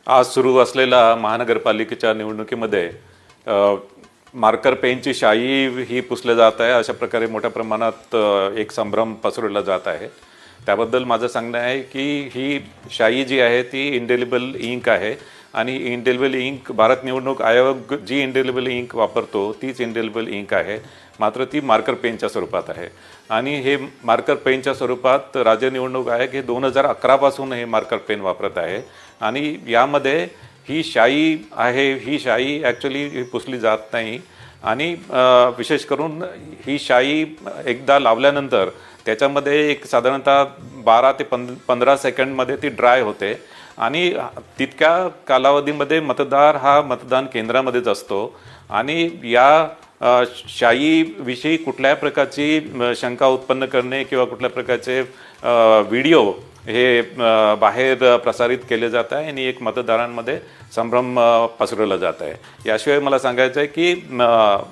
आज सुरू असलेल्या महानगरपालिकेच्या निवडणुकीमध्ये मार्कर पेनची शाई ही पुसले जात आहे। अशा प्रकारे मोठ्या प्रमाणात एक संभ्रम पसरवला जात आहे। त्याबद्दल माझं सांगणं आहे की ही शाई जी आहे ती इंडेलिबल इंक आहे आणि इंडेलिबल इंक भारत निवडणूक आयोग जी इंडेलिबल इंक वापरतो तीच इंडेलिबल इंक आहे, मात्र ती मार्कर पेनच्या स्वरूपात आहे। आणि हे मार्कर पेनच्या स्वरूपात राज्य निवडणूक आयोग हे 2011 पासून हे मार्कर पेन वापरत आहे आणि यामध्ये ही शाई आहे, ही शाई ॲक्च्युली पुसली जात नाही आणि विशेष करून ही शाई एकदा लावल्यानंतर त्याच्यामध्ये एक साधारणतः 12 ते 15 सेकंडमध्ये ती ड्राय होते आणि तितक्या कालावधीमध्ये मतदार हा मतदान केंद्रामध्येच असतो आणि या शाईविषयी कुठल्याही प्रकारची शंका उत्पन्न करणे किंवा कुठल्या प्रकारचे व्हिडिओ हे बाहेर प्रसारित केले जात आहे आणि एक मतदारांमध्ये संभ्रम पसरवला जात आहे। याशिवाय मला सांगायचं आहे की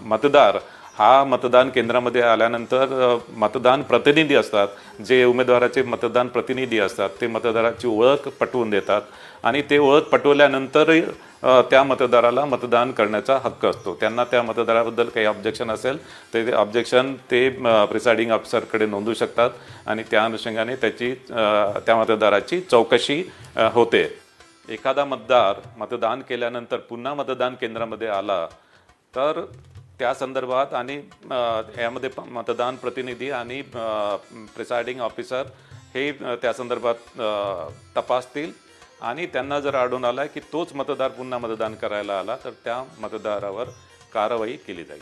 मतदार हा मतदान केंद्रामध्ये आल्यानंतर मतदान प्रतिनिधी असतात, जे उमेदवाराचे मतदान प्रतिनिधी असतात ते मतदाराची ओळख पटवून देतात आणि ते ओळख पटवल्यानंतर त्या मतदाराला मतदान करण्याचा हक्क असतो। त्यांना त्या मतदाराबद्दल काही ऑब्जेक्शन असेल तर ते ऑब्जेक्शन ते प्रिसाइडिंग ऑफिसरकडे नोंदवू शकतात आणि त्या अनुषंगाने त्या मतदाराची चौकशी होते। एखादा मतदार मतदान केल्यानंतर पुन्हा मतदान केंद्रामध्ये आला तर त्या संदर्भात आणि यामध्ये मतदान प्रतिनिधी आणि प्रिसाइडिंग ऑफिसर हे त्या संदर्भात तपासतील आणि त्यांना जर आढळून आला की तोच मतदार पुन्हा मतदान करायला आला तर त्या मतदारावर कारवाई केली जाईल।